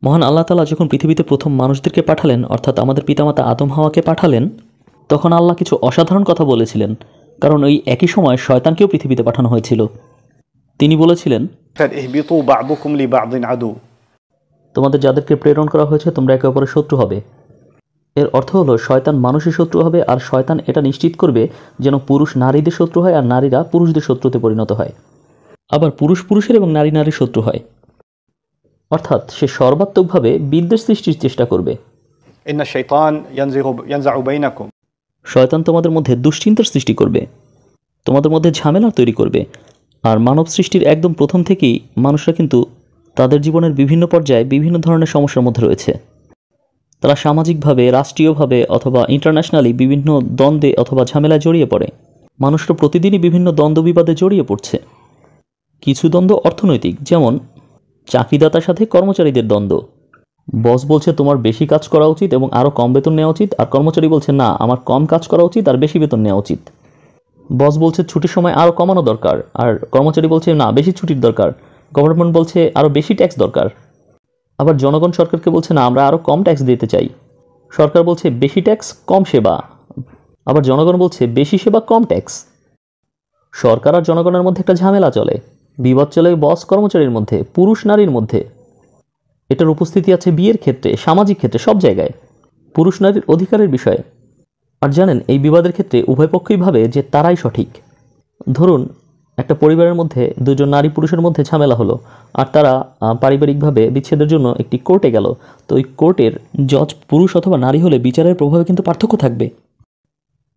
মহান আল্লাহ তাআলা যখন পৃথিবীতে প্রথম মানুষদেরকে পাঠালেন, অর্থাৎ আমাদের পিতামাতা আদম হাওয়াকে পাঠালেন, তখন আল্লাহ কিছু অসাধারণ কথা বলেছিলেন, কারণ ওই একই সময় শয়তানকেও পৃথিবীতে পাঠানো হয়েছিল। তিনি বলেছিলেন, তোমাদের যাদেরকে প্রেরণ করা হয়েছে তোমরা একে অপরের শত্রু হবে। এর অর্থ হলো শয়তান মানুষের শত্রু হবে, আর শয়তান এটা নিশ্চিত করবে যেন পুরুষ নারীদের শত্রু হয় আর নারীরা পুরুষদের শত্রুতে পরিণত হয়, আবার পুরুষ পুরুষের এবং নারী নারীর শত্রু হয়। অর্থাৎ সে সর্বাত্মকভাবে বিদ্বেষ সৃষ্টির চেষ্টা করবে। শয়তান তোমাদের মধ্যে দুশ্চিন্তার সৃষ্টি করবে, তোমাদের মধ্যে ঝামেলা তৈরি করবে। আর মানব সৃষ্টির একদম প্রথম থেকেই মানুষরা কিন্তু তাদের জীবনের বিভিন্ন পর্যায়ে বিভিন্ন ধরনের সমস্যার মধ্যে রয়েছে। তারা সামাজিকভাবে, রাষ্ট্রীয়ভাবে অথবা ইন্টারন্যাশনালি বিভিন্ন দ্বন্দ্বে অথবা ঝামেলায় জড়িয়ে পড়ে। মানুষরা প্রতিদিনই বিভিন্ন দ্বন্দ্ব বিবাদে জড়িয়ে পড়ছে। কিছু দ্বন্দ্ব অর্থনৈতিক, যেমন চাকরিদাতার সাথে কর্মচারীদের দ্বন্দ্ব। বস বলছে তোমার বেশি কাজ করা উচিত এবং আরও কম বেতন নেওয়া উচিত, আর কর্মচারী বলছে না, আমার কম কাজ করা উচিত আর বেশি বেতন নেওয়া উচিত। বস বলছে ছুটির সময় আরও কমানো দরকার, আর কর্মচারী বলছে না, বেশি ছুটির দরকার। গভর্নমেন্ট বলছে আরও বেশি ট্যাক্স দরকার। আবার জনগণ সরকারকে বলছে না, আমরা আরও কম ট্যাক্স দিতে চাই। সরকার বলছে বেশি ট্যাক্স কম সেবা, আবার জনগণ বলছে বেশি সেবা কম ট্যাক্স। সরকার আর জনগণের মধ্যে একটা ঝামেলা চলে, বিবাদ চলে বস কর্মচারীর মধ্যে, পুরুষ নারীর মধ্যে। এটার উপস্থিতি আছে বিয়ের ক্ষেত্রে, সামাজিক ক্ষেত্রে, সব জায়গায় পুরুষ নারীর অধিকারের বিষয়ে। আর জানেন, এই বিবাদের ক্ষেত্রে উভয় পক্ষই ভাবে যে তারাই সঠিক। ধরুন একটা পরিবারের মধ্যে দুজন নারী পুরুষের মধ্যে ঝামেলা হলো, আর তারা পারিবারিকভাবে বিচ্ছেদের জন্য একটি কোর্টে গেল। তো ওই কোর্টের জজ পুরুষ অথবা নারী হলে বিচারের প্রভাবে কিন্তু পার্থক্য থাকবে,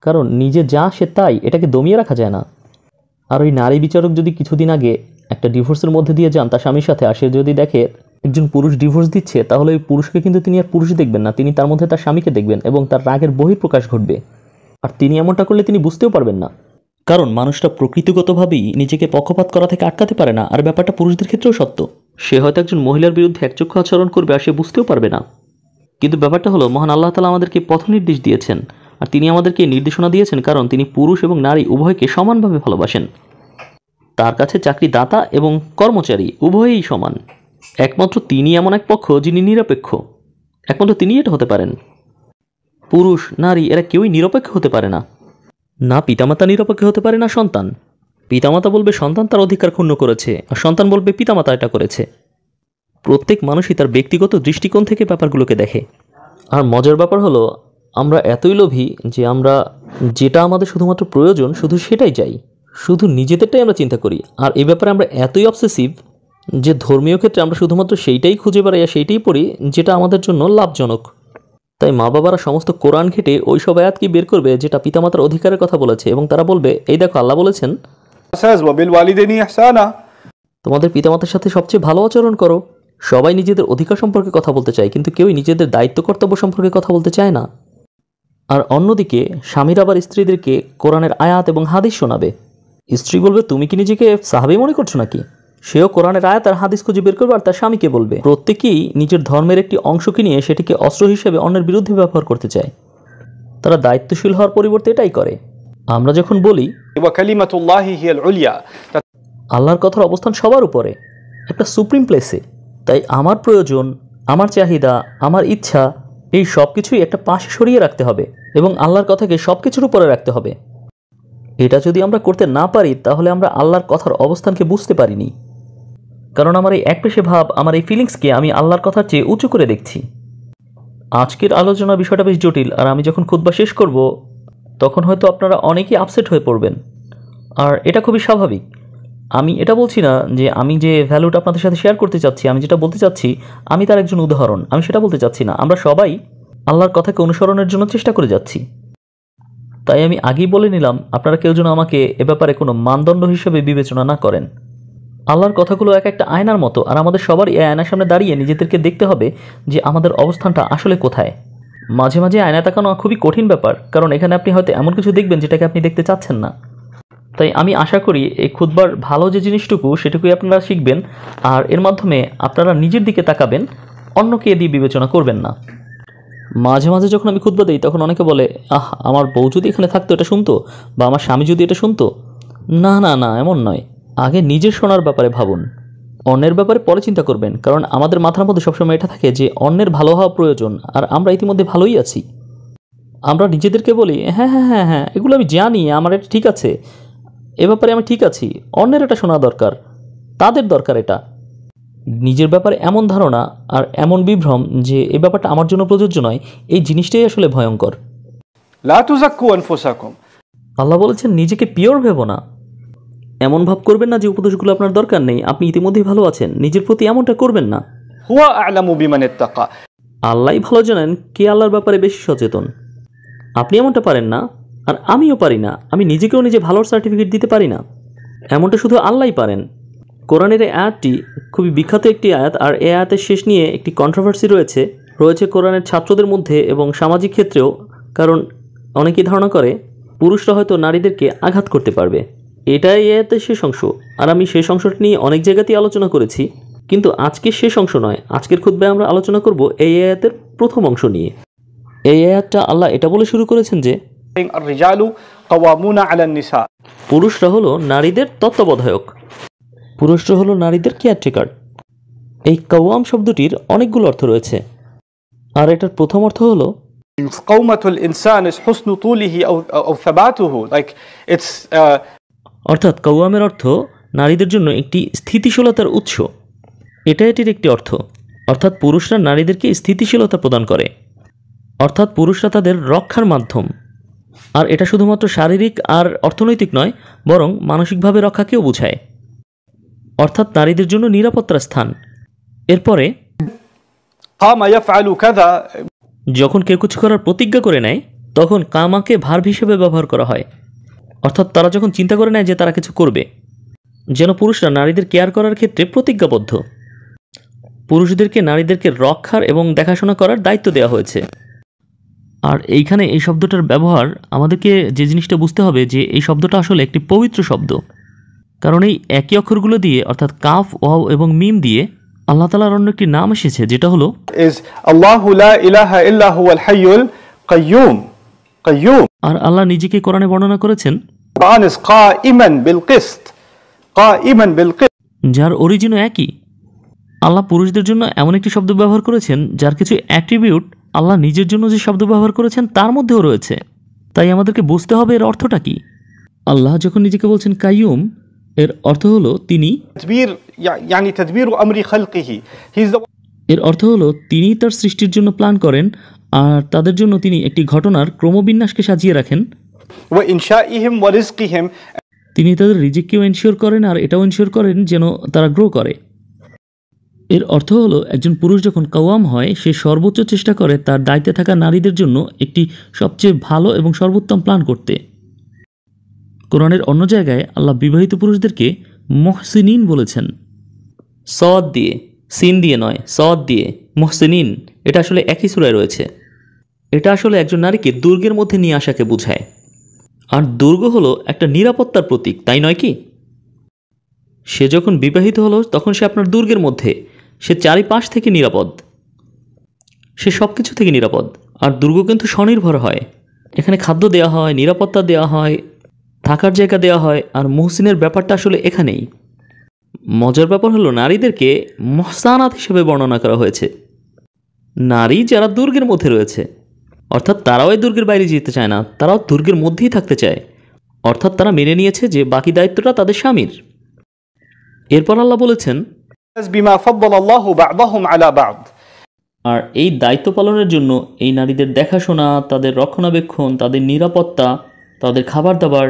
কারণ নিজে যা সে তাই, এটাকে দমিয়ে রাখা যায় না। আর ওই নারী বিচারক যদি কিছুদিন আগে একটা ডিভোর্সের মধ্যে দিয়ে যান তার স্বামীর সাথে, আর সে যদি দেখে একজন পুরুষ ডিভোর্স দিচ্ছে, তাহলে ওই পুরুষকে কিন্তু তিনি আর পুরুষ দেখবেন না, তিনি তার মধ্যে তার স্বামীকে দেখবেন এবং তার রাগের বহিঃপ্রকাশ ঘটবে। আর তিনি এমনটা করলে তিনি বুঝতেও পারবেন না, কারণ মানুষটা প্রকৃতিগতভাবেই নিজেকে পক্ষপাত করা থেকে আটকাতে পারে না। আর ব্যাপারটা পুরুষদের ক্ষেত্রেও সত্য। সে হয়তো একজন মহিলার বিরুদ্ধে একচক্ষু আচরণ করবে আর সে বুঝতেও পারবে না, কিন্তু ব্যাপারটা হলো মহান আল্লাহ তাআলা আমাদেরকে পথ নির্দেশ দিয়েছেন, আর তিনি আমাদেরকে নির্দেশনা দিয়েছেন কারণ তিনি পুরুষ এবং নারী উভয়কে সমানভাবে ভালোবাসেন। তার কাছে চাকরিদাতা এবং কর্মচারী উভয়ই সমান। একমাত্র তিনি এমন এক পক্ষ যিনি নিরপেক্ষ, একমাত্র তিনি এটা হতে পারেন। পুরুষ নারী এরা কেউই নিরপেক্ষ হতে পারে না। না পিতামাতা নিরপেক্ষ হতে পারে, না সন্তান। পিতামাতা বলবে সন্তান তার অধিকার ক্ষুণ্ণ করেছে, আর সন্তান বলবে পিতামাতা এটা করেছে। প্রত্যেক মানুষই তার ব্যক্তিগত দৃষ্টিকোণ থেকে ব্যাপারগুলোকে দেখে। আর মজার ব্যাপার হলো, আমরা এতই লোভী যে আমরা যেটা আমাদের শুধুমাত্র প্রয়োজন শুধু সেটাই চাই, শুধু নিজেদেরটাই আমরা চিন্তা করি। আর এই ব্যাপারে আমরা এতই অবসেসিভ যে ধর্মীয় ক্ষেত্রে আমরা শুধুমাত্র সেইটাই খুঁজে বেড়াই আর সেইটাই পড়ি যেটা আমাদের জন্য লাভজনক। তাই মা বাবারা সমস্ত কোরআন ঘেটে ওই সব আয়াতকে বের করবে যেটা পিতামাতার অধিকারের কথা বলেছে, এবং তারা বলবে এই দেখো আল্লাহ বলেছেন তোমাদের পিতামাতার সাথে সবচেয়ে ভালো আচরণ করো। সবাই নিজেদের অধিকার সম্পর্কে কথা বলতে চায়, কিন্তু কেউই নিজেদের দায়িত্ব কর্তব্য সম্পর্কে কথা বলতে চায় না। আর অন্যদিকে স্বামীরা আবার স্ত্রীদেরকে কোরআনের আয়াত এবং হাদিস শোনাবে। স্ত্রী বলবে তুমি কি নিজেকে সাহাবী মনে করছো নাকি? সেও কোরআনের আয়াত আর হাদিস খুঁজে বের করবে আর তার স্বামীকে বলবে। প্রত্যেকেই নিজের ধর্মের একটি অংশকে নিয়ে সেটিকে অস্ত্র হিসেবে অন্যের বিরুদ্ধে ব্যবহার করতে চায়। তারা দায়িত্বশীল হওয়ার পরিবর্তে এটাই করে। আমরা যখন বলি আল্লাহর কথার অবস্থান সবার উপরে, একটা সুপ্রিম প্লেসে, তাই আমার প্রয়োজন, আমার চাহিদা, আমার ইচ্ছা, এই সব কিছুই একটা পাশে সরিয়ে রাখতে হবে এবং আল্লাহর কথাকে সব কিছুর উপরে রাখতে হবে। এটা যদি আমরা করতে না পারি তাহলে আমরা আল্লাহর কথার অবস্থানকে বুঝতে পারিনি, কারণ আমার এই একপেশে ভাব, আমার এই ফিলিংসকে আমি আল্লাহর কথার চেয়ে উঁচু করে দেখছি। আজকের আলোচনার বিষয়টা বেশ জটিল, আর আমি যখন খুতবা শেষ করব তখন হয়তো আপনারা অনেকেই আপসেট হয়ে পড়বেন, আর এটা খুবই স্বাভাবিক। আমি এটা বলছি না যে আমি যে ভ্যালুটা আপনাদের সাথে শেয়ার করতে চাচ্ছি, আমি যেটা বলতে চাচ্ছি আমি তার একজন উদাহরণ, আমি সেটা বলতে চাচ্ছি না। আমরা সবাই আল্লাহর কথাকে অনুসরণের জন্য চেষ্টা করে যাচ্ছি। তাই আমি আগেই বলে নিলাম, আপনারা কেউ যেন আমাকে এ ব্যাপারে কোনো মানদণ্ড হিসেবে বিবেচনা না করেন। আল্লাহর কথাগুলো এক একটা আয়নার মতো, আর আমাদের সবার এই আয়নার সামনে দাঁড়িয়ে নিজেদেরকে দেখতে হবে যে আমাদের অবস্থানটা আসলে কোথায়। মাঝে মাঝে আয়না তাকানো খুবই কঠিন ব্যাপার, কারণ এখানে আপনি হয়তো এমন কিছু দেখবেন যেটাকে আপনি দেখতে চাচ্ছেন না। তাই আমি আশা করি এই খুতবার ভালো যে জিনিসটুকু সেটুকুই আপনারা শিখবেন, আর এর মাধ্যমে আপনারা নিজের দিকে তাকাবেন, অন্যকে এ দিয়ে বিবেচনা করবেন না। মাঝে মাঝে যখন আমি খুতবা দিই তখন অনেকে বলে আমার বউ যদি এখানে থাকতো এটা শুনতো, বা আমার স্বামী যদি এটা শুনতো। না না না, এমন নয়। আগে নিজের শোনার ব্যাপারে ভাবুন। অন্যের ব্যাপারে পরে চিন্তা করবেন, কারণ আমাদের মাথার মধ্যে সবসময় এটা থাকে যে অন্যের ভালো হওয়া প্রয়োজন, আর আমরা ইতিমধ্যে ভালোই আছি। আমরা নিজেদেরকে বলি হ্যাঁ হ্যাঁ হ্যাঁ হ্যাঁ এগুলো আমি জানি, আমার এটা ঠিক আছে, এ ব্যাপারে আমি ঠিক আছি, অন্যের এটা শোনা দরকার, তাদের দরকার এটা। নিজের ব্যাপারে এমন ধারণা আর এমন বিভ্রম যে এই ব্যাপারটা আমার জন্য প্রযোজ্য নয়, এই জিনিসটাই আসলে ভয়ঙ্কর। لا تزكوا أنفسكم। আল্লাহ বলেছেন নিজেকে পিওর ভেবো না, এমন ভাব করবেন না যে উপদেশগুলো আপনার দরকার নেই, আপনি ইতিমধ্যেই ভালো আছেন, নিজের প্রতি এমনটা করবেন না। هو أعلم بمن اتقى। আল্লাহই ভালো জানেন কে আল্লাহর ব্যাপারে বেশি সচেতন। আপনি এমনটা পারেন না, আর আমিও পারি না, আমি নিজেকেও নিজে ভালোর সার্টিফিকেট দিতে পারি না, এমনটা শুধু আল্লাহই পারেন। কোরআনের এই আয়াতটি খুবই বিখ্যাত একটি আয়াত, আর এই আয়াতের শেষ নিয়ে একটি কন্ট্রোভার্সি রয়েছে কোরআনের ছাত্রদের মধ্যে এবং সামাজিক ক্ষেত্রেও, কারণ অনেকেই ধারণা করে পুরুষরা হয়তো নারীদেরকে আঘাত করতে পারবে। এটাই এই আয়াতের শেষ অংশ, আর আমি শেষ অংশটি নিয়ে অনেক জায়গাতেই আলোচনা করেছি, কিন্তু আজকের শেষ অংশ নয়, আজকের খুতবায় আমরা আলোচনা করব এই আয়াতের প্রথম অংশ নিয়ে। এই আয়াতটা আল্লাহ এটা বলে শুরু করেছেন যে الرجال قوامون على النساء। পুরুষরা হলো নারীদের তত্ত্বাবধায়ক, পুরুষরা হলো নারীদের কেয়ারটেকার। এই কাওয়াম শব্দটির অনেকগুলো অর্থ রয়েছে, আর এটার প্রথম অর্থ হলো قومة الإنسان is حسن طوله أو ثباته, like it's অর্থাৎ কাওয়ামের অর্থ নারীদের জন্য একটি স্থিতিশীলতার উৎস, এটা এটির একটি অর্থ। অর্থাৎ পুরুষরা নারীদেরকে স্থিতিশীলতা প্রদান করে, অর্থাৎ পুরুষরা তাদের রক্ষার মাধ্যম। আর এটা শুধুমাত্র শারীরিক আর অর্থনৈতিক নয়, বরং মানসিকভাবে রক্ষাকেও বোঝায়, অর্থাৎ নারীদের জন্য নিরাপত্তার স্থান। এরপরে قام يفعل كذا। যখন কেউ কিছু করার প্রতিজ্ঞা করে নেয় তখন কামাকে ভার্ব হিসেবে ব্যবহার করা হয়, অর্থাৎ তারা যখন চিন্তা করে নেয় যে তারা কিছু করবে, যেন পুরুষরা নারীদের কেয়ার করার ক্ষেত্রে প্রতিজ্ঞাবদ্ধ। পুরুষদেরকে নারীদেরকে রক্ষার এবং দেখাশোনা করার দায়িত্ব দেওয়া হয়েছে। আর এইখানে এই শব্দটার ব্যবহার আমাদেরকে যে জিনিসটা বুঝতে হবে যে এই শব্দটা আসলে একটি পবিত্র শব্দ, কারণ এই একই অক্ষরগুলো দিয়ে অর্থাৎ কাফ, ওয়াও এবং মিম দিয়ে আল্লাহ তাআলার অন্য একটি নাম এসেছে, যেটা হলো আল্লাহু লা ইলাহা ইল্লা হুয়াল হাইয়ুল কাইয়ুম। আর আল্লাহ নিজেকে কোরআনে বর্ণনা করেছেন যার অরিজিনও একই। আল্লাহ পুরুষদের জন্য এমন একটি শব্দ ব্যবহার করেছেন যার কিছু অ্যাট্রিবিউট আল্লাহ নিজের জন্য যে শব্দ ব্যবহার করেছেন তার মধ্যেও রয়েছে। তাই আমাদেরকে বুঝতে হবে এর অর্থটা কি। আল্লাহ যখন নিজেকে বলছেন কাইয়ুম, এর অর্থ হলো তিনি এর অর্থ হলো তিনি তার সৃষ্টির জন্য প্ল্যান করেন, আর তাদের জন্য তিনি একটি ঘটনার ক্রমবিন্যাসকে সাজিয়ে রাখেন। তিনি তাদের রিজিককেও এনশিওর করেন, আর এটাও এনশিওর করেন যেন তারা গ্রো করে। এর অর্থ হলো একজন পুরুষ যখন কাওয়াম হয় সে সর্বোচ্চ চেষ্টা করে তার দায়িত্বে থাকা নারীদের জন্য একটি সবচেয়ে ভালো এবং সর্বোত্তম প্ল্যান করতে। কোরআনের অন্য জায়গায় আল্লাহ বিবাহিত পুরুষদেরকে মুহসিনিন বলেছেন, সদ দিয়ে, সিন দিয়ে নয়, সদ দিয়ে মুহসিনিন। এটা আসলে একই সূরায় রয়েছে। এটা আসলে একজন নারীকে দুর্গের মধ্যে নিয়ে আসাকে বোঝায়, আর দুর্গ হলো একটা নিরাপত্তার প্রতীক, তাই নয় কি? সে যখন বিবাহিত হলো তখন সে আপনার দুর্গের মধ্যে, সে চারিপাশ থেকে নিরাপদ, সে সব কিছু থেকে নিরাপদ। আর দুর্গ কিন্তু স্বনির্ভর হয়, এখানে খাদ্য দেওয়া হয়, নিরাপত্তা দেওয়া হয়, থাকার জায়গা দেওয়া হয়। আর মুহসিনের ব্যাপারটা আসলে এখানেই। মজার ব্যাপার হলো নারীদেরকে মহসানাত হিসেবে বর্ণনা করা হয়েছে, নারী যারা দুর্গের মধ্যে রয়েছে, অর্থাৎ তারাও এই দুর্গের বাইরে যেতে চায় না, তারাও দুর্গের মধ্যেই থাকতে চায়, অর্থাৎ তারা মেনে নিয়েছে যে বাকি দায়িত্বটা তাদের স্বামীর। এরপর আল্লাহ বলেছেন আর এই দায়িত্ব পালনের জন্য এই নারীদের দেখাশোনা, তাদের রক্ষণাবেক্ষণ, তাদের নিরাপত্তা, তাদের খাবার দাবার,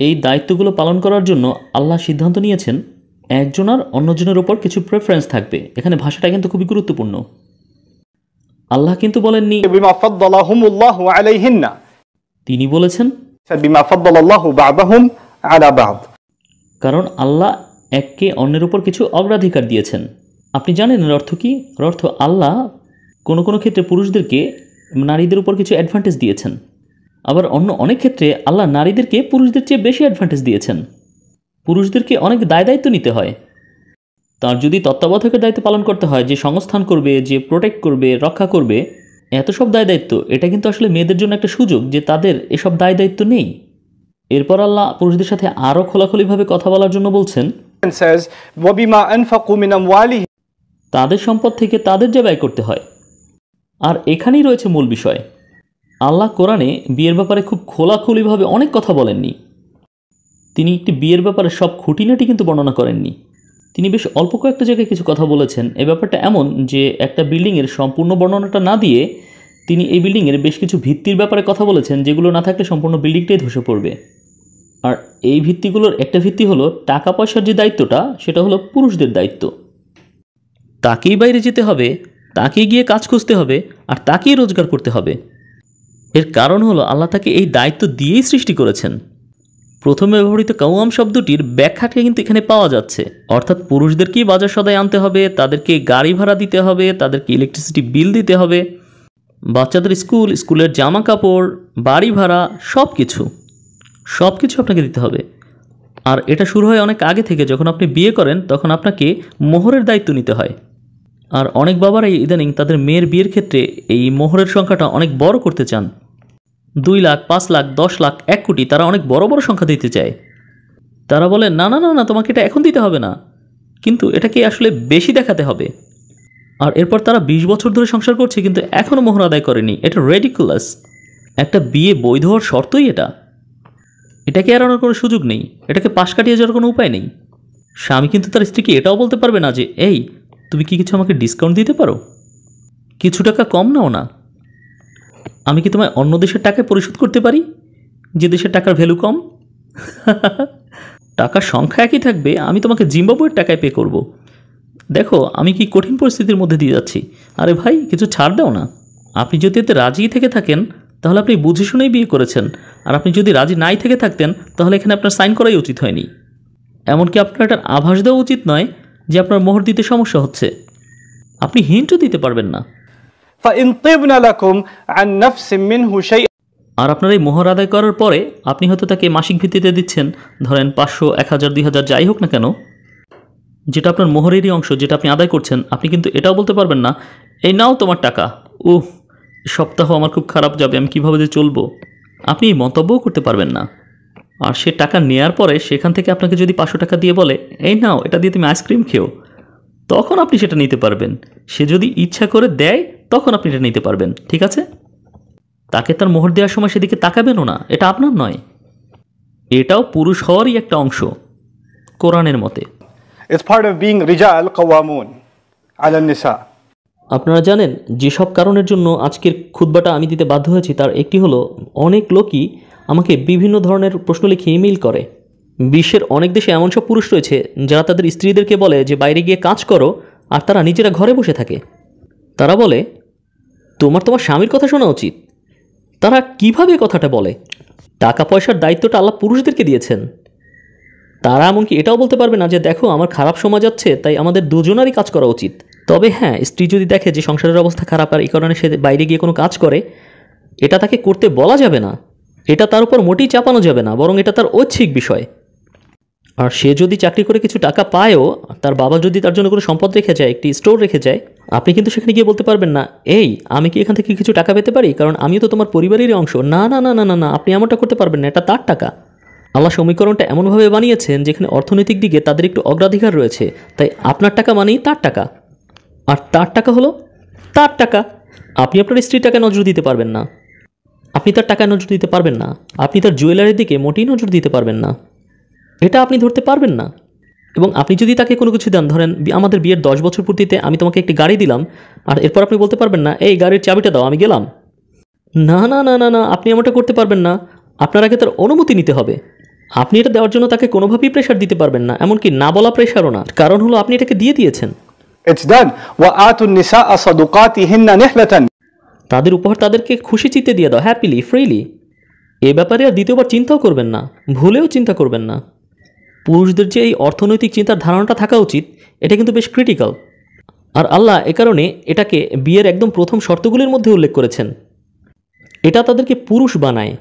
এই দায়িত্বগুলো পালন করার জন্য আল্লাহ সিদ্ধান্ত নিয়েছেন একজনের অন্যজনের উপর কিছু প্রেফারেন্স থাকবে। এখানে ভাষাটা কিন্তু খুবই গুরুত্বপূর্ণ। আল্লাহ কিন্তু বলেননি তিনি বলেছেন কারণ আল্লাহ এককে অন্যের উপর কিছু অগ্রাধিকার দিয়েছেন। আপনি জানেন এর অর্থ কি? এর অর্থ আল্লাহ কোনো কোনো ক্ষেত্রে পুরুষদেরকে নারীদের উপর কিছু অ্যাডভান্টেজ দিয়েছেন, আবার অন্য অনেক ক্ষেত্রে আল্লাহ নারীদেরকে পুরুষদের চেয়ে বেশি অ্যাডভান্টেজ দিয়েছেন। পুরুষদেরকে অনেক দায়িত্ব নিতে হয়, তার যদি তত্ত্বাবধায়কের দায়িত্ব পালন করতে হয়, যে সংস্থান করবে, যে প্রোটেক্ট করবে, রক্ষা করবে, এত সব দায়িত্ব, এটা কিন্তু আসলে মেয়েদের জন্য একটা সুযোগ যে তাদের এসব দায়িত্ব নেই। এরপর আল্লাহ পুরুষদের সাথে আরও খোলাখুলিভাবে কথা বলার জন্য বলছেন says, وَبِمَا أَنْفَقُوا مِنْ أَمْوَالِهِمْ. তাদের সম্পদ থেকে তাদের যে ব্যয় করতে হয়। আর এখানেই রয়েছে মূল বিষয়। আল্লাহ কোরআনে বিয়ের ব্যাপারে খুব খোলাখুলিভাবে অনেক কথা বলেননি। তিনি একটি বিয়ের ব্যাপারে সব খুঁটিনাটি কিন্তু বর্ণনা করেননি। তিনি বেশ অল্প কয়েকটা জায়গায় কিছু কথা বলেছেন। এই ব্যাপারটা এমন যে একটা বিল্ডিংয়ের সম্পূর্ণ বর্ণনাটা না দিয়ে তিনি এই বিল্ডিংয়ের বেশ কিছু ভিত্তির ব্যাপারে কথা বলেছেন, যেগুলো না থাকলে সম্পূর্ণ বিল্ডিংটাই ধসে পড়বে। আর এই ভিত্তিগুলোর একটা ভিত্তি হলো টাকা পয়সার যে দায়িত্বটা, সেটা হলো পুরুষদের দায়িত্ব। তাকেই বাইরে যেতে হবে, তাকেই গিয়ে কাজ খুঁজতে হবে, আর তাকেই রোজগার করতে হবে। এর কারণ হলো আল্লাহ তাকে এই দায়িত্ব দিয়েই সৃষ্টি করেছেন। প্রথমে ব্যবহৃত কাওয়াম শব্দটির ব্যাখ্যাটা কিন্তু এখানে পাওয়া যাচ্ছে, অর্থাৎ পুরুষদেরকেই বাজার সদাই আনতে হবে, তাদেরকে গাড়ি ভাড়া দিতে হবে, তাদেরকে ইলেকট্রিসিটি বিল দিতে হবে, বাচ্চাদের স্কুলের জামা কাপড়, বাড়ি ভাড়া, সব কিছু আপনাকে দিতে হবে। আর এটা শুরু হয় অনেক আগে থেকে। যখন আপনি বিয়ে করেন তখন আপনাকে মোহরের দায়িত্ব নিতে হয়। আর অনেক বাবারাই ইদানিং তাদের মেয়ের বিয়ের ক্ষেত্রে এই মোহরের সংখ্যাটা অনেক বড় করতে চান। 2 লাখ, 5 লাখ, 10 লাখ, 1 কোটি, তারা অনেক বড় বড় সংখ্যা দিতে চায়। তারা বলে না না না না, তোমাকে এটা এখন দিতে হবে না, কিন্তু এটাকে আসলে বেশি দেখাতে হবে। আর এরপর তারা 20 বছর ধরে সংসার করছে কিন্তু এখনও মোহর আদায় করেনি। এটা রেডিকুলাস। একটা বিয়ে বৈধ হওয়ার শর্তই এটা। এটাকে এড়ানোর কোনো সুযোগ নেই, এটাকে পাশ কাটিয়ে যাওয়ার কোনো উপায় নেই। স্বামী কিন্তু তার স্ত্রীকে এটাও বলতে পারবে না যে এই তুমি কি কিছু আমাকে ডিসকাউন্ট দিতে পারো, কিছু টাকা কম নাও না, আমি কি তোমায় অন্য দেশের টাকায় পরিশোধ করতে পারি যে দেশের টাকার ভ্যালু কম। টাকার সংখ্যা একই থাকবে, আমি তোমাকে জিম্বাবুয়ের টাকায় পে করব। দেখো আমি কি কঠিন পরিস্থিতির মধ্যে দিয়ে যাচ্ছি, আরে ভাই কিছু ছাড় দাও না। আপনি যদি এতে রাজি থেকে থাকেন তাহলে আপনি বুঝে শুনেই বিয়ে করেছেন, আর আপনি যদি রাজি নাই থেকে থাকতেন তাহলে এখানে আপনার সাইন করাই উচিত হয়নি। এমনকি আপনার এটার আভাস দেওয়া উচিত নয় যে আপনার মোহর দিতে সমস্যা হচ্ছে। আপনি হিন্টও দিতে পারবেন না। فَإِنْ طِبْنَ لَكُمْ عَنْ نَفْسٍ مِّنْهُ شَيْءٍ. আর আপনার এই মোহর আদায় করার পরে আপনি হয়তো তাকে মাসিক ভিত্তিতে দিচ্ছেন, ধরেন 500, 1000, 2000 যাই হোক না কেন, যেটা আপনার মোহরেরই অংশ, যেটা আপনি আদায় করছেন। আপনি কিন্তু এটাও বলতে পারবেন না এই নাও তোমার টাকা, সপ্তাহ আমার খুব খারাপ যাবে, আমি কীভাবে যে চলবো। আপনি এই মন্তব্যও করতে পারবেন না। আর সে টাকা নেয়ার পরে সেখান থেকে আপনাকে যদি 500 টাকা দিয়ে বলে এই নাও এটা দিয়ে তুমি আইসক্রিম খেও, তখন আপনি সেটা নিতে পারবেন। সে যদি ইচ্ছা করে দেয় তখন আপনি এটা নিতে পারবেন, ঠিক আছে? তাকে তার মোহর দেওয়ার সময় সেদিকে তাকাবেনও না, এটা আপনার নয়। এটাও পুরুষ হওয়ারই একটা অংশ কোরআনের মতে। It's part of being rijal qawamun ala nisa. আপনারা জানেন যেসব কারণের জন্য আজকের খুতবাটা আমি দিতে বাধ্য হয়েছি তার একটি হলো অনেক লোকই আমাকে বিভিন্ন ধরনের প্রশ্ন লিখে ইমেইল করে। বিশ্বের অনেক দেশে এমন সব পুরুষ রয়েছে যারা তাদের স্ত্রীদেরকে বলে যে বাইরে গিয়ে কাজ করো, আর তারা নিজেরা ঘরে বসে থাকে। তারা বলে তোমার স্বামীর কথা শোনা উচিত। তারা কিভাবে কথাটা বলে? টাকা পয়সার দায়িত্বটা আল্লাহ পুরুষদেরকে দিয়েছেন। তারা এমনকি এটাও বলতে পারবে না যে দেখো আমার খারাপ সময় যাচ্ছে, তাই আমাদের দুজনারই কাজ করা উচিত। তবে হ্যাঁ, স্ত্রী যদি দেখে যে সংসারের অবস্থা খারাপ আর এই কারণে সে বাইরে গিয়ে কোনো কাজ করে, এটা তাকে করতে বলা যাবে না, এটা তার উপর মোটেই চাপানো যাবে না, বরং এটা তার ঐচ্ছিক বিষয়। আর সে যদি চাকরি করে কিছু টাকা পায়ও, তার বাবা যদি তার জন্য কোনো সম্পদ রেখে যায়, একটি স্টোর রেখে যায়, আপনি কিন্তু সেখানে গিয়ে বলতে পারবেন না এই আমি কি এখান থেকে কিছু টাকা পেতে পারি, কারণ আমিও তো তোমার পরিবারেরই অংশ। না না না না না না, আপনি এমনটা করতে পারবেন না, এটা তার টাকা। আল্লাহ সমীকরণটা এমনভাবে বানিয়েছেন যেখানে অর্থনৈতিক দিকে তাদের একটু অগ্রাধিকার রয়েছে। তাই আপনার টাকা মানেই তার টাকা, আর তার টাকা হলো তার টাকা। আপনি আপনার স্ত্রীর টাকায় নজর দিতে পারবেন না, আপনি তার টাকায় নজর দিতে পারবেন না, আপনি তার জুয়েলারির দিকে মোটেই নজর দিতে পারবেন না, এটা আপনি ধরতে পারবেন না। এবং আপনি যদি তাকে কোনো কিছু দেন, ধরেন আমাদের বিয়ের 10 বছর পূর্তিতে আমি তোমাকে একটি গাড়ি দিলাম, আর এরপর আপনি বলতে পারবেন না এই গাড়ির চাবিটা দাও আমি গেলাম। না না না না না, আপনি এমনটা করতে পারবেন না। আপনার আগে তার অনুমতি নিতে হবে। আপনি এটা দেওয়ার জন্য তাকে কোনোভাবেই প্রেশার দিতে পারবেন না, এমনকি না বলা প্রেশারও না, কারণ হলো আপনি এটাকে দিয়ে দিয়েছেন। It's done. وَآتُوا النِّسَاءَ صَدُقَاتِهِنَّ نِحْلَةً. তাদের উপহার তাদেরকে খুশি চিত্তে দিয়ে দাও, হ্যাপিলি, ফ্রিলি। এ ব্যাপারে আর দ্বিতীয়বার চিন্তাও করবেন না, ভুলেও চিন্তা করবেন না। পুরুষদের যে এই অর্থনৈতিক চিন্তার ধারণাটা থাকা উচিত, এটা কিন্তু বেশ ক্রিটিক্যাল। আর আল্লাহ এ কারণে এটাকে বিয়ের একদম প্রথম শর্তগুলির মধ্যে উল্লেখ করেছেন। এটা তাদেরকে পুরুষ বানায়।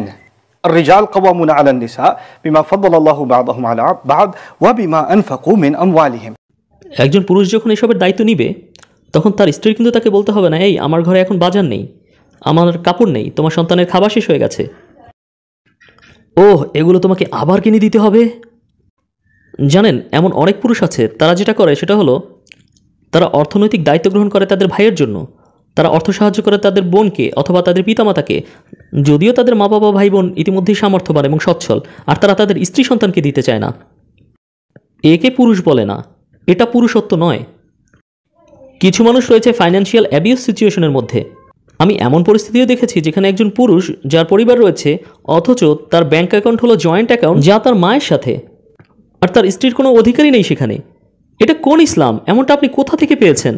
الرجال قوامون على النساء بما فضل الله بعضهم على بعض وبما أنفقوا من أموالهم. একজন পুরুষ যখন এসবের দায়িত্ব নিবে তখন তার স্ত্রীর কিন্তু তাকে বলতে হবে না এই আমার ঘরে এখন বাজার নেই, আমার কাপড় নেই, তোমার সন্তানের খাবার শেষ হয়ে গেছে, এগুলো তোমাকে আবার কিনে দিতে হবে। জানেন, এমন অনেক পুরুষ আছে তারা যেটা করে সেটা হলো তারা অর্থনৈতিক দায়িত্ব গ্রহণ করে তাদের ভাইয়ের জন্য, তারা অর্থ সাহায্য করে তাদের বোনকে অথবা তাদের পিতামাতাকে, যদিও তাদের মা বাবা ভাই বোন ইতিমধ্যেই সামর্থ্যবান এবং সচ্ছল, আর তারা তাদের স্ত্রী সন্তানকে দিতে চায় না। একে পুরুষ বলে না, এটা পুরুষত্ব নয়। কিছু মানুষ রয়েছে ফাইন্যান্সিয়াল অ্যাবিউজ সিচুয়েশনের মধ্যে। আমি এমন পরিস্থিতিও দেখেছি যেখানে একজন পুরুষ যার পরিবার রয়েছে অথচ তার ব্যাংক অ্যাকাউন্ট হলো জয়েন্ট অ্যাকাউন্ট যা তার মায়ের সাথে, আর তার স্ত্রীর কোনো অধিকারই নেই সেখানে। এটা কোন ইসলাম? এমনটা আপনি কোথা থেকে পেয়েছেন?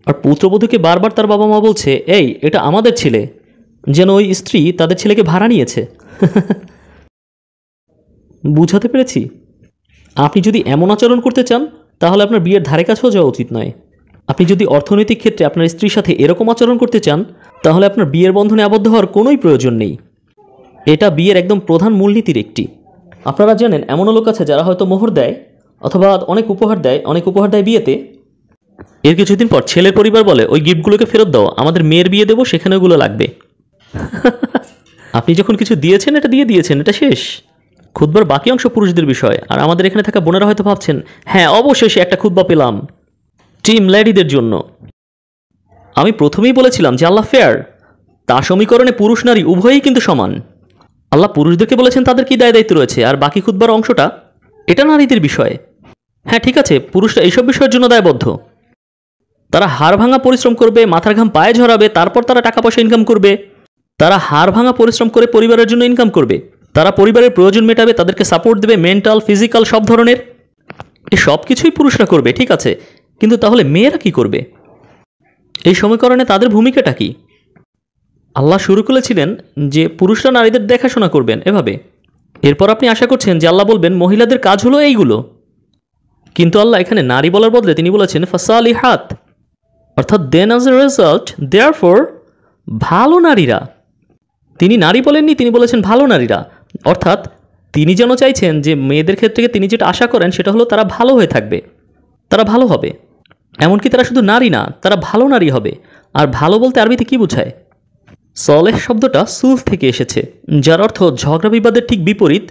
আর পুত্রবধূকে বারবার তার বাবা মা বলছে, এই এটা আমাদের ছেলে, যেন ওই স্ত্রী তাদের ছেলেকে ভাড়া নিয়েছে। বুঝাতে পেরেছি? আপনি যদি এমন আচরণ করতে চান তাহলে আপনার বিয়ের ধারে কাছেও যাওয়া উচিত নয়। আপনি যদি অর্থনৈতিক ক্ষেত্রে আপনার স্ত্রীর সাথে এরকম আচরণ করতে চান তাহলে আপনার বিয়ের বন্ধনে আবদ্ধ হওয়ার কোনোই প্রয়োজন নেই। এটা বিয়ের একদম প্রধান মূলনীতির একটি। আপনারা জানেন এমনও লোক আছে যারা হয়তো মোহর দেয় অথবা অনেক উপহার দেয় বিয়েতে। এর কিছুদিন পর ছেলের পরিবার বলে, ওই গিফটগুলোকে ফেরত দাও, আমাদের মেয়ের বিয়ে দেবো, সেখানে ওগুলো লাগবে। আপনি যখন কিছু দিয়েছেন এটা দিয়ে দিয়েছেন, এটা শেষ। খুতবার বাকি অংশ পুরুষদের বিষয়। আর আমাদের এখানে থাকা বোনেরা হয়তো ভাবছেন, হ্যাঁ অবশেষে একটা খুতবা পেলাম টিম লেডিদের জন্য। আমি প্রথমেই বলেছিলাম যে আল্লাহ ফেয়ার, তার সমীকরণে পুরুষ নারী উভয়ই কিন্তু সমান। আল্লাহ পুরুষদেরকে বলেছেন তাদের কি দায় দায়িত্ব রয়েছে, আর বাকি খুতবার অংশটা এটা নারীদের বিষয়। হ্যাঁ ঠিক আছে, পুরুষরা এইসব বিষয়ের জন্য দায়বদ্ধ। তারা হাড় ভাঙা পরিশ্রম করবে, মাথার ঘাম পায়ে ঝরাবে, তারপর তারা টাকা পয়সা ইনকাম করবে। তারা হাড় ভাঙা পরিশ্রম করে পরিবারের জন্য ইনকাম করবে, তারা পরিবারের প্রয়োজন মেটাবে, তাদেরকে সাপোর্ট দেবে, মেন্টাল ফিজিক্যাল সব ধরনের। এই সব কিছুই পুরুষরা করবে, ঠিক আছে, কিন্তু তাহলে মেয়েরা কি করবে? এই সমীকরণে তাদের ভূমিকাটা কি? আল্লাহ শুরু করেছিলেন যে পুরুষরা নারীদের দেখাশোনা করবেন এভাবে। এরপর আপনি আশা করছেন যে আল্লাহ বলবেন মহিলাদের কাজ হলো এইগুলো। কিন্তু আল্লাহ এখানে নারী বলার বদলে তিনি বলেছেন ফাসালিহাত, অর্থাৎ দেন অ্যাজ এ রেজাল্ট দেয়ারফর ভালো নারীরা। তিনি নারী বলেননি, তিনি বলেছেন ভালো নারীরা। অর্থাৎ তিনি যেন চাইছেন যে মেয়েদের ক্ষেত্রে তিনি যেটা আশা করেন সেটা হলো তারা ভালো হয়ে থাকবে, তারা ভালো হবে। এমনকি তারা শুধু নারী না, তারা ভালো নারী হবে। আর ভালো বলতে আরবিতে কি বোঝায়? সলেহ শব্দটা সুলহ থেকে এসেছে, যার অর্থ ঝগড়া বিবাদের ঠিক বিপরীত,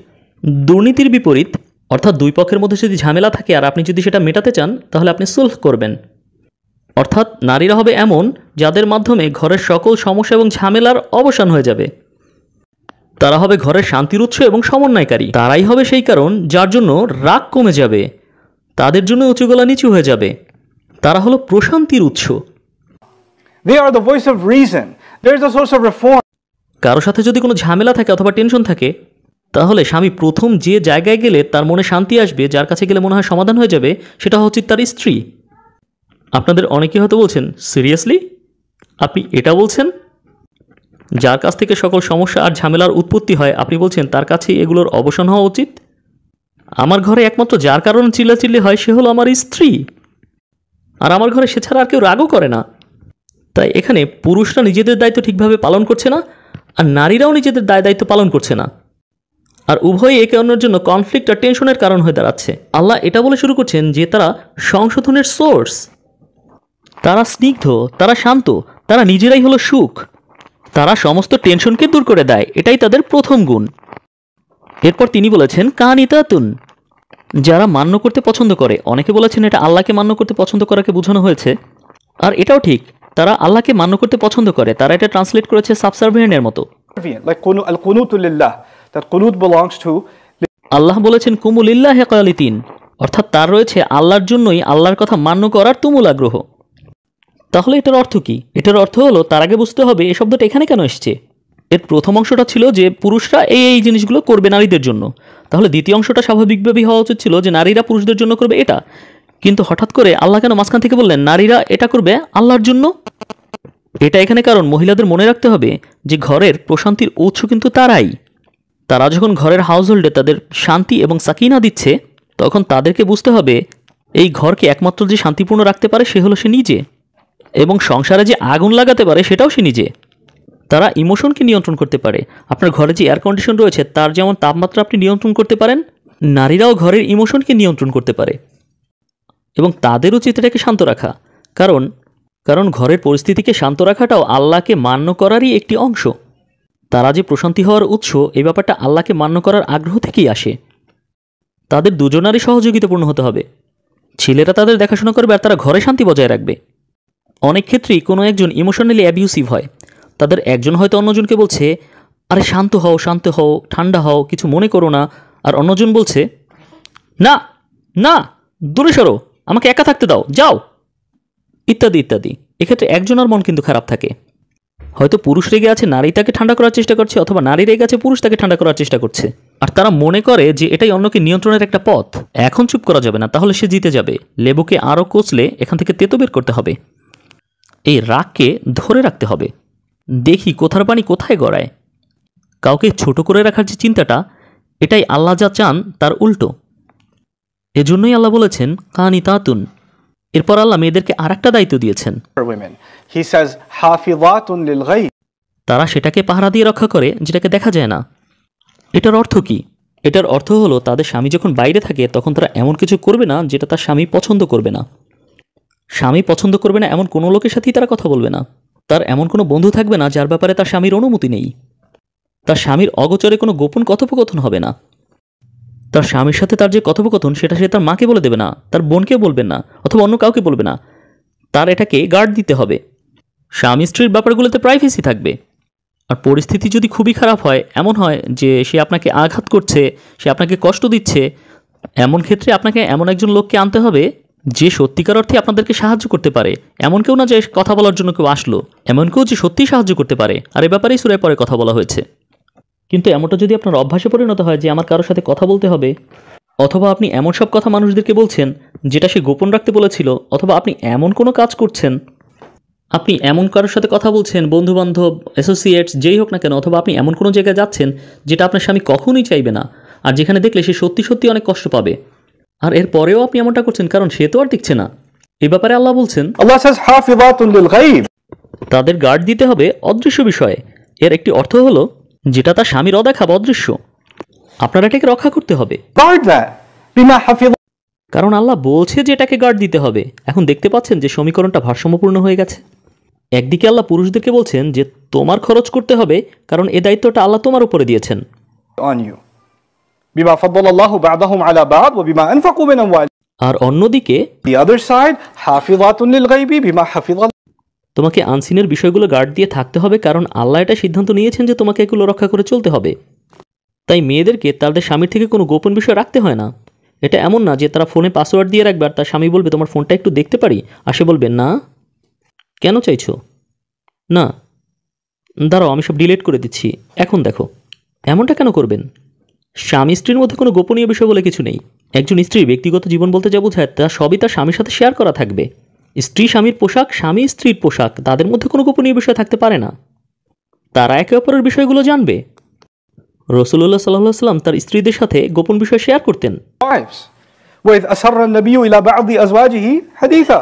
দুর্নীতির বিপরীত। অর্থাৎ দুই পক্ষের মধ্যে যদি ঝামেলা থাকে আর আপনি যদি সেটা মেটাতে চান তাহলে আপনি সুলহ করবেন। অর্থাৎ নারীরা হবে এমন যাদের মাধ্যমে ঘরের সকল সমস্যা এবং ঝামেলার অবসান হয়ে যাবে। তারা হবে ঘরের শান্তির উৎস এবং সমন্বয়কারী। তারাই হবে সেই কারণ যার জন্য রাগ কমে যাবে, তাদের জন্য উঁচু গলা নিচু হয়ে যাবে। তারা হলো প্রশান্তির উৎস। They are the voice of reason. There is a source of reform. কারো সাথে যদি কোনো ঝামেলা থাকে অথবা টেনশন থাকে তাহলে স্বামী প্রথম যে জায়গায় গেলে তার মনে শান্তি আসবে, যার কাছে গেলে মনে হয় সমাধান হয়ে যাবে, সেটা হচ্ছে তার স্ত্রী। আপনাদের অনেকে হয়তো বলছেন, সিরিয়াসলি আপনি এটা বলছেন? যার কাছ থেকে সকল সমস্যা আর ঝামেলার উৎপত্তি হয় আপনি বলছেন তার কাছেই এগুলোর অবসান হওয়া উচিত? আমার ঘরে একমাত্র যার কারণে চিল্লাচিল্লি হয় সে হলো আমার স্ত্রী, আর আমার ঘরে সে ছাড়া আর কেউ রাগও করে না। তাই এখানে পুরুষরা নিজেদের দায়িত্ব ঠিকভাবে পালন করছে না, আর নারীরাও নিজেদের দায়িত্ব পালন করছে না, আর উভয়ই একে অন্যের জন্য কনফ্লিক্ট আর টেনশনের কারণ হয়ে দাঁড়াচ্ছে। আল্লাহ এটা বলে শুরু করছেন যে তারা সংশোধনের সোর্স, তারা স্নিগ্ধ, তারা শান্ত, তারা নিজেরাই হলো সুখ, তারা সমস্ত টেনশনকে দূর করে দেয়, এটাই তাদের প্রথম গুণ। এরপর তিনি বলেছেন কানিতাতুন, যারা মান্য করতে পছন্দ করে। অনেকে বলেছেন এটা আল্লাহকে মান্য করতে পছন্দ করাকে বোঝানো হয়েছে, আর এটাও ঠিক, তারা আল্লাহকে মান্য করতে পছন্দ করে। তারা এটা ট্রান্সলেট করেছে সাবসার্ভিয়েন্টের মতো। Like al-qunut lillah, that qunut belongs to আল্লাহ বলেছেন কুমুলিল্লাহি কালিতিন, অর্থাৎ তার রয়েছে আল্লাহর জন্যই আল্লাহর কথা মান্য করার তুমুল আগ্রহ। তাহলে এটার অর্থ কি? এটার অর্থ হলো তার আগে বুঝতে হবে এই শব্দটা এখানে কেন এসছে। এর প্রথম অংশটা ছিল যে পুরুষরা এই জিনিসগুলো করবে নারীদের জন্য, তাহলে দ্বিতীয় অংশটা স্বাভাবিকভাবেই হওয়া উচিত ছিল যে নারীরা পুরুষদের জন্য করবে এটা। কিন্তু হঠাৎ করে আল্লাহ কেন মাঝখান থেকে বললেন নারীরা এটা করবে আল্লাহর জন্য? এটা এখানে কারণ মহিলাদের মনে রাখতে হবে যে ঘরের প্রশান্তির উৎস কিন্তু তারাই। তারা যখন ঘরের হাউসহোল্ডে তাদের শান্তি এবং সাকিনা দিচ্ছে তখন তাদেরকে বুঝতে হবে এই ঘরকে একমাত্র যে শান্তিপূর্ণ রাখতে পারে সে হলো সে নিজে, এবং সংসারে যে আগুন লাগাতে পারে সেটাও সে নিজে। তারা ইমোশনকে নিয়ন্ত্রণ করতে পারে। আপনার ঘরে যে এয়ার কন্ডিশন রয়েছে তার যেমন তাপমাত্রা আপনি নিয়ন্ত্রণ করতে পারেন, নারীরাও ঘরের ইমোশনকে নিয়ন্ত্রণ করতে পারে, এবং তাদের উচিত এটাকে শান্ত রাখা। কারণ ঘরের পরিস্থিতিকে শান্ত রাখাটাও আল্লাহকে মান্য করারই একটি অংশ। তারা যে প্রশান্তি হওয়ার উৎস, এই ব্যাপারটা আল্লাহকে মান্য করার আগ্রহ থেকেই আসে। তাদের দুজনারই সহযোগিতাপূর্ণ হতে হবে। ছেলেরা তাদের দেখাশোনা করবে আর তারা ঘরে শান্তি বজায় রাখবে। অনেক ক্ষেত্রেই কোনো একজন ইমোশনালি অ্যাবিউসিভ হয়। তাদের একজন হয়তো অন্যজনকে বলছে, আরে শান্ত হও, শান্ত হও, ঠান্ডা হও, কিছু মনে করো না। আর অন্যজন বলছে, না না, দূরে সরো, আমাকে একা থাকতে দাও, যাও, ইত্যাদি ইত্যাদি। এক্ষেত্রে একজনের মন কিন্তু খারাপ থাকে। হয়তো পুরুষ রেগে আছে, নারী তাকে ঠান্ডা করার চেষ্টা করছে, অথবা নারী রেগে আছে, পুরুষ তাকে ঠান্ডা করার চেষ্টা করছে। আর তারা মনে করে যে এটাই অন্যকে নিয়ন্ত্রণের একটা পথ। এখন চুপ করা যাবে না, তাহলে সে জিতে যাবে। লেবুকে আরও কচলে এখান থেকে তেতো বের করতে হবে। এই রাগকে ধরে রাখতে হবে। দেখি কোথার পানি কোথায় গড়ায়। কাউকে ছোট করে রাখার যে চিন্তাটা, এটাই আল্লাহ যা চান তার উল্টো। এজন্যই আল্লাহ বলেছেন কানি তাতুন। এরপর আল্লাহ মেয়েদেরকে আর একটা দায়িত্ব দিয়েছেন। women. He says, حافظات للغيب. তারা সেটাকে পাহারা দিয়ে রক্ষা করে যেটাকে দেখা যায় না। এটার অর্থ কি? এটার অর্থ হলো তাদের স্বামী যখন বাইরে থাকে তখন তারা এমন কিছু করবে না যেটা তার স্বামী পছন্দ করবে না। স্বামী পছন্দ করবে না এমন কোনো লোকের সাথেই তারা কথা বলবে না। তার এমন কোনো বন্ধু থাকবে না যার ব্যাপারে তার স্বামীর অনুমতি নেই। তার স্বামীর অগোচরে কোনো গোপন কথোপকথন হবে না। তার স্বামীর সাথে তার যে কথোপকথন সেটা সে তার মাকে বলে দেবে না, তার বোনকে বলবেন না, অথবা অন্য কাউকে বলবে না। তার এটাকে গার্ড দিতে হবে। স্বামী স্ত্রীর ব্যাপারগুলোতে প্রাইভেসি থাকবে। আর পরিস্থিতি যদি খুবই খারাপ হয়, এমন হয় যে সে আপনাকে আঘাত করছে, সে আপনাকে কষ্ট দিচ্ছে, এমন ক্ষেত্রে আপনাকে এমন একজন লোককে আনতে হবে যে সত্যিকার অর্থে আপনাদেরকে সাহায্য করতে পারে। এমন কেউ না যে কথা বলার জন্য কেউ আসলো, এমন কেউ যে সত্যিই সাহায্য করতে পারে। আর এ ব্যাপারেই সূরায় পরে কথা বলা হয়েছে। কিন্তু এমনটা যদি আপনার অভ্যাসে পরিণত হয় যে আমার কারোর সাথে কথা বলতে হবে, অথবা আপনি এমন সব কথা মানুষদেরকে বলছেন যেটা সে গোপন রাখতে বলেছিল, অথবা আপনি এমন কোনো কাজ করছেন, আপনি এমন কারোর সাথে কথা বলছেন, বন্ধুবান্ধব, অ্যাসোসিয়েটস, যেই হোক না কেন, অথবা আপনি এমন কোনো জায়গায় যাচ্ছেন যেটা আপনার স্বামী কখনোই চাইবে না, আর যেখানে দেখলে সে সত্যি সত্যি অনেক কষ্ট পাবে, আর এর পরেও আপনি এমনটা করছেন কারণ সে তো আর দেখছে না। এ ব্যাপারে আল্লাহ বলছেন, Allah says, حافظات للغيب. তাদের গার্ড দিতে হবে অদৃশ্য বিষয়ে। এর একটি অর্থ হলো যেটা তার স্বামীর অদেখা বা অদৃশ্য, আপনারা এটাকে রক্ষা করতে হবে। Guard that. بما حفظ. কারণ আল্লাহ বলছে যে এটাকে গার্ড দিতে হবে। এখন দেখতে পাচ্ছেন যে সমীকরণটা ভারসাম্যপূর্ণ হয়ে গেছে। একদিকে আল্লাহ পুরুষদেরকে বলছেন যে তোমার খরচ করতে হবে, কারণ এই দায়িত্বটা আল্লাহ তোমার উপরে দিয়েছেন। On you. بما فضل الله بعضهم على بعض وبما أنفقوا من أموالهم. আর অন্যদিকে The other side, حافظات للغيب بما حفظ الله. তোমাকে আনসিনের বিষয়গুলো গার্ড দিয়ে থাকতে হবে, কারণ আল্লাহ এটা সিদ্ধান্ত নিয়েছেন যে তোমাকে এগুলো রক্ষা করে চলতে হবে। তাই মেয়েদেরকে তাদের স্বামীর থেকে কোনো গোপন বিষয় রাখতে হয় না। এটা এমন না যে তারা ফোনে পাসওয়ার্ড দিয়ে রাখবে আর তার স্বামী বলবে তোমার ফোনটা একটু দেখতে পারি, আর সে বলবে না, কেন চাইছো, না দাঁড়াও আমি সব ডিলিট করে দিচ্ছি, এখন দেখো। এমনটা কেন করবেন? স্বামী স্ত্রীর মধ্যে কোনো গোপনীয় বিষয় বলে কিছু নেই। একজন স্ত্রীর ব্যক্তিগত জীবন বলতে যা বোঝায় তা সবই তার স্বামীর সাথে শেয়ার করা থাকবে। স্ত্রী স্বামীর পোশাক, স্বামী স্ত্রীর পোশাক, তাদের মধ্যে কোনো গোপনীয় বিষয় থাকতে পারে না। তারা একে অপরের বিষয়গুলো জানবে। রাসূলুল্লাহ সাল্লাল্লাহু আলাইহি ওয়াসাল্লাম তার স্ত্রীদের সাথে গোপন বিষয় শেয়ার করতেন। Wives. وإذ أسر النبي إلى بعض أزواجه حديثا.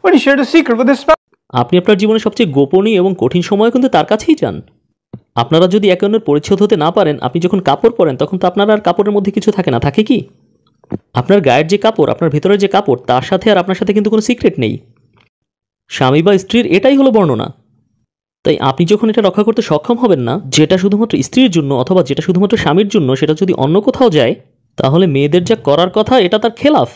When he shared a secret with his spouse. আপনি আপনার জীবনে সবচেয়ে গোপনীয় এবং কঠিন সময় কিন্তু তার কাছেই যান। আপনারা যদি একে অন্যের পরিচ্ছদ হতে না পারেন, আপনি যখন কাপড় পরেন তখন তো আপনার আর কাপড়ের মধ্যে কিছু থাকে না, থাকে কি? আপনার গায়ের যে কাপড়, আপনার ভেতরের যে কাপড়, তার সাথে আর আপনার সাথে কিন্তু কোনো সিক্রেট নেই। স্বামী বা স্ত্রীর এটাই হলো বর্ণনা। তাই আপনি যখন এটা রক্ষা করতে সক্ষম হবেন না, যেটা শুধুমাত্র স্ত্রীর জন্য অথবা যেটা শুধুমাত্র স্বামীর জন্য, সেটা যদি অন্য কোথাও যায়, তাহলে মেয়েদের যা করার কথা এটা তার খেলাফ।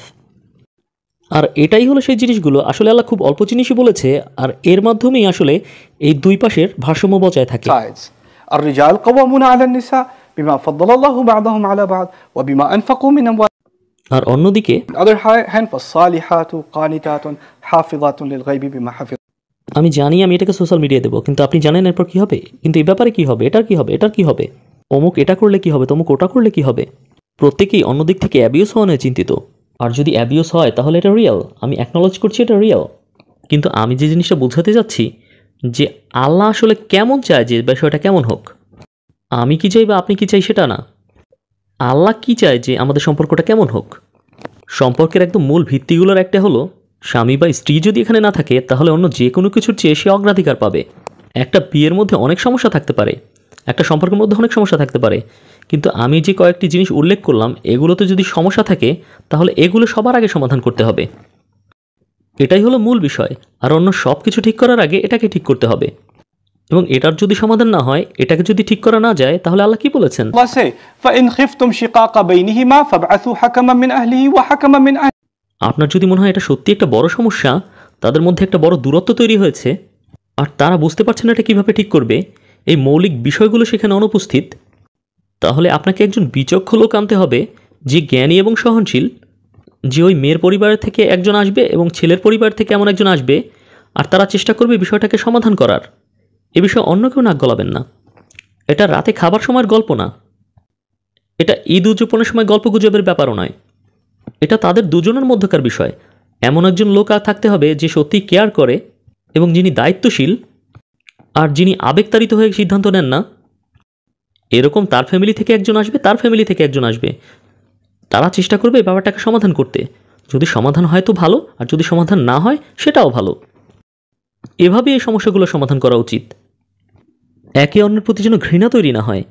আর এটাই হলো সেই জিনিসগুলো আসলে আল্লাহ খুব অল্প জিনিসই বলেছে, আর এর মাধ্যমেই আসলে এই দুই পাশের ভারসাম্য বজায় থাকে। Sides. الرجال قوامون على النساء بما فضل الله بعضهم على بعض وبما أنفقوا من أموالهم. আর অন্যদিকে On the other hand, فالصالحات قانتات حافظات للغيب بما حفظ. আমি জানি আমি এটাকে সোশ্যাল মিডিয়ায় দেবো, কিন্তু আপনি জানেন এরপর কী হবে? কিন্তু এই ব্যাপারে কী হবে, এটার কী হবে, এটার কী হবে, অমুক এটা করলে কী হবে, তমুক ওটা করলে কী হবে। প্রত্যেকেই অন্য দিক থেকে অ্যাবিউস হওয়া নিয়ে চিন্তিত। আর যদি অ্যাবিউস হয় তাহলে এটা রিয়েল, আমি অ্যাকনোলেজ করছি এটা রিয়েল। কিন্তু আমি যে জিনিসটা বোঝাতে যাচ্ছি যে আল্লাহ আসলে কেমন চায় যে বিষয়টা কেমন হোক। আমি কি চাই বা আপনি কি চাই সেটা না, আল্লাহ কি চায় যে আমাদের সম্পর্কটা কেমন হোক। সম্পর্কের একদম মূল ভিত্তিগুলোর একটা হলো স্বামী বা স্ত্রী যদি এখানে না থাকে তাহলে অন্য যে কোনো কিছুর চেয়ে সে অগ্রাধিকার পাবে। একটা বিয়ের মধ্যে অনেক সমস্যা থাকতে পারে, একটা সম্পর্কের মধ্যে অনেক সমস্যা থাকতে পারে, কিন্তু আমি যে কয়েকটি জিনিস উল্লেখ করলাম এগুলোতে যদি সমস্যা থাকে তাহলে এগুলো সবার আগে সমাধান করতে হবে। এটাই হলো মূল বিষয়। আর অন্য সব কিছু ঠিক করার আগে এটাকে ঠিক করতে হবে। এবং এটার যদি সমাধান না হয়, এটাকে যদি ঠিক করা না যায়, তাহলে আল্লাহ কি বলেছেন? Allah say فإن خفتم شقاق بينهما فابعثوا حكما من أهله وحكما من أهله. আপনার যদি মনে হয় এটা সত্যি একটা বড় সমস্যা, তাদের মধ্যে একটা বড় দূরত্ব তৈরি হয়েছে আর তারা বুঝতে পারছে না এটা কীভাবে ঠিক করবে, এই মৌলিক বিষয়গুলো সেখানে অনুপস্থিত, তাহলে আপনাকে একজন বিচক্ষণ লোক আনতে হবে যে জ্ঞানী এবং সহনশীল, যে ওই মেয়ের পরিবারের থেকে একজন আসবে এবং ছেলের পরিবার থেকে এমন একজন আসবে, আর তারা চেষ্টা করবে বিষয়টাকে সমাধান করার। এ বিষয়ে অন্য কেউ নাক গলাবেন না। এটা রাতে খাবার সময়ের গল্প না, এটা ঈদ উদযাপনের সময় গল্পগুজবের ব্যাপারও নয়, এটা তাদের দুজনের মধ্যকার বিষয়। এমন একজন লোক থাকতে হবে যে সত্যিই কেয়ার করে এবং যিনি দায়িত্বশীল আর যিনি আবেগতাড়িত হয়ে সিদ্ধান্ত নেন না। এরকম তার ফ্যামিলি থেকে একজন আসবে, তার ফ্যামিলি থেকে একজন আসবে, তারা চেষ্টা করবে এই ব্যাপারটাকে সমাধান করতে। যদি সমাধান হয় তো ভালো, আর যদি সমাধান না হয় সেটাও ভালো। এভাবে এই সমস্যাগুলো সমাধান করা উচিত। একে অন্যের প্রতি যেন ঘৃণা তৈরি না হয়।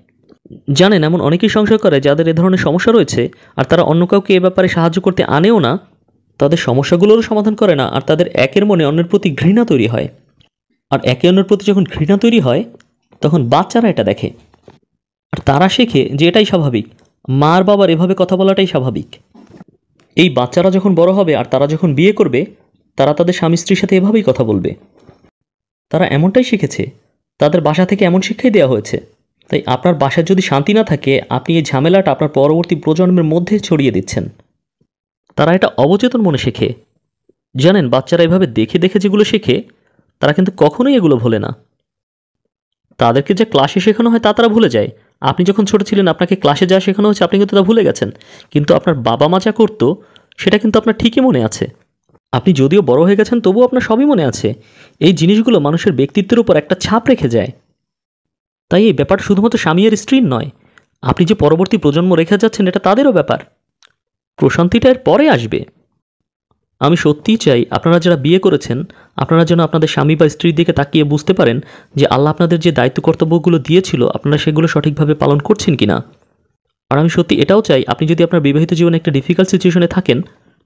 জানেন, এমন অনেকেই সংশয় করে যাদের এ ধরনের সমস্যা রয়েছে আর তারা অন্য কাউকে এ ব্যাপারে সাহায্য করতে আনেও না, তাদের সমস্যাগুলোরও সমাধান করে না, আর তাদের একের মনে অন্যের প্রতি ঘৃণা তৈরি হয়। আর একে অন্যের প্রতি যখন ঘৃণা তৈরি হয়, তখন বাচ্চারা এটা দেখে আর তারা শেখে যে এটাই স্বাভাবিক, মার বাবার এভাবে কথা বলাটাই স্বাভাবিক। এই বাচ্চারা যখন বড় হবে আর তারা যখন বিয়ে করবে, তারা তাদের স্বামী স্ত্রীর সাথে এভাবেই কথা বলবে। তারা এমনটাই শিখেছে, তাদের বাসা থেকে এমন শিক্ষাই দেওয়া হয়েছে। তাই আপনার বাসায় যদি শান্তি না থাকে, আপনি এই ঝামেলাটা আপনার পরবর্তী প্রজন্মের মধ্যে ছড়িয়ে দিচ্ছেন। তারা এটা অবচেতন মনে শেখে। জানেন, বাচ্চারা এভাবে দেখে দেখে যেগুলো শেখে, তারা কিন্তু কখনোই এগুলো ভোলে না। তাদেরকে যা ক্লাসে শেখানো হয় তা তারা ভুলে যায়। আপনি যখন ছোট ছিলেন, আপনাকে ক্লাসে যা শেখানো হয়েছে আপনি কিন্তু তা ভুলে গেছেন, কিন্তু আপনার বাবা মা যা করতো সেটা কিন্তু আপনার ঠিকই মনে আছে। আপনি যদিও বড় হয়ে গেছেন, তবুও আপনার সবই মনে আছে। এই জিনিসগুলো মানুষের ব্যক্তিত্বের উপর একটা ছাপ রেখে যায়। তাই এই ব্যাপারটা শুধুমাত্র স্বামী আর স্ত্রীর নয়, আপনি যে পরবর্তী প্রজন্ম রেখে যাচ্ছেন এটা তাদেরও ব্যাপার। প্রশান্তিটা এর পরে আসবে। আমি সত্যিই চাই আপনারা যারা বিয়ে করেছেন, আপনারা যেন আপনাদের স্বামী বা স্ত্রীর দিকে তাকিয়ে বুঝতে পারেন যে আল্লাহ আপনাদের যে দায়িত্ব কর্তব্যগুলো দিয়েছিল, আপনারা সেগুলো সঠিকভাবে পালন করছেন কিনা। আর আমি সত্যি এটাও চাই, আপনি যদি আপনার বিবাহিত জীবনে একটা ডিফিকাল্ট সিচুয়েশনে থাকেন,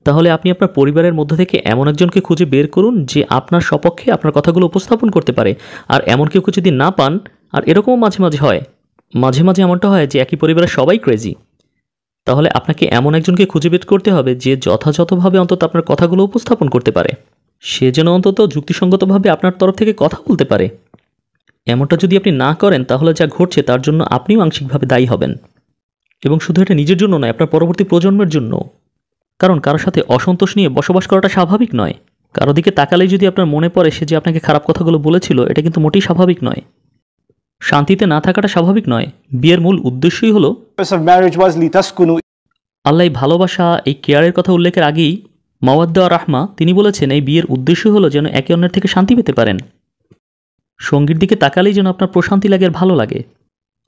তাহলে আপনি আপনার পরিবারের মধ্যে থেকে এমন একজনকে খুঁজে বের করুন যে আপনার সপক্ষে আপনার কথাগুলো উপস্থাপন করতে পারে। আর এমন কেউ যদি না পান, আর এরকমও মাঝে মাঝে হয়, মাঝে মাঝে এমনটা হয় যে একই পরিবারের সবাই ক্রেজি, তাহলে আপনাকে এমন একজনকে খুঁজে বের করতে হবে যে যথাযথভাবে অন্তত আপনার কথাগুলো উপস্থাপন করতে পারে। সে যেন অন্তত যুক্তিসঙ্গতভাবে আপনার তরফ থেকে কথা বলতে পারে। এমনটা যদি আপনি না করেন, তাহলে যা ঘটছে তার জন্য আপনিও আংশিকভাবে দায়ী হবেন। এবং শুধু এটা নিজের জন্য নয়, আপনার পরবর্তী প্রজন্মের জন্য। কারণ কারোর সাথে অসন্তোষ নিয়ে বসবাস করাটা স্বাভাবিক নয়। কারো দিকে তাকালেই যদি আপনার মনে পড়ে সে যে আপনাকে খারাপ কথাগুলো বলেছিল, এটা কিন্তু মোটেই স্বাভাবিক নয়। শান্তিতে না থাকাটা স্বাভাবিক নয়। বিয়ের মূল উদ্দেশ্যই হলো আল্লাহ এই ভালোবাসা, এই কেয়ারের কথা উল্লেখের আগেই মাওয়াদ্দা রাহমা তিনি বলেছেন, এই বিয়ের উদ্দেশ্য হলো যেন একে অন্যের থেকে শান্তি পেতে পারেন। সঙ্গীর দিকে তাকালেই যেন আপনার প্রশান্তি লাগে আর ভালো লাগে।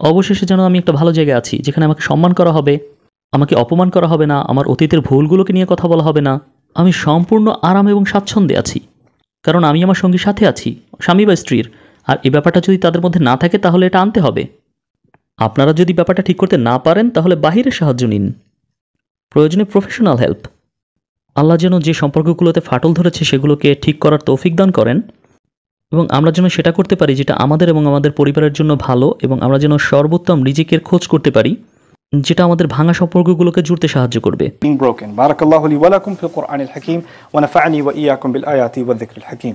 অবশেষে যেন আমি একটা ভালো জায়গায় আছি, যেখানে আমাকে সম্মান করা হবে, আমাকে অপমান করা হবে না, আমার অতীতের ভুলগুলোকে নিয়ে কথা বলা হবে না। আমি সম্পূর্ণ আরাম এবং স্বাচ্ছন্দ্যে আছি, কারণ আমি আমার সঙ্গীর সাথে আছি, স্বামী বা স্ত্রীর। আর এই ব্যাপারটা যদি তাদের মধ্যে না থাকে, তাহলে এটা আনতে হবে। আপনারা যদি ব্যাপারটা ঠিক করতে না পারেন, তাহলে বাহিরের সাহায্য নিন, প্রয়োজনে প্রফেশনাল হেল্প। আল্লাহ যেন যে সম্পর্কগুলোতে ফাটল ধরেছে সেগুলোকে ঠিক করার তৌফিক দান করেন, এবং আমরা যেন সেটা করতে পারি যেটা আমাদের এবং আমাদের পরিবারের জন্য ভালো, এবং আমরা যেন সর্বোত্তম রিজিকের খোঁজ করতে পারি যেটা আমাদের ভাঙা সম্পর্কগুলোকে জুড়তে সাহায্য করবে। Broken. Barakallahu li wa lakum fil Qur'anil Hakim wa nafa'ani wa iyyakum bil ayati wa dhikril hakim.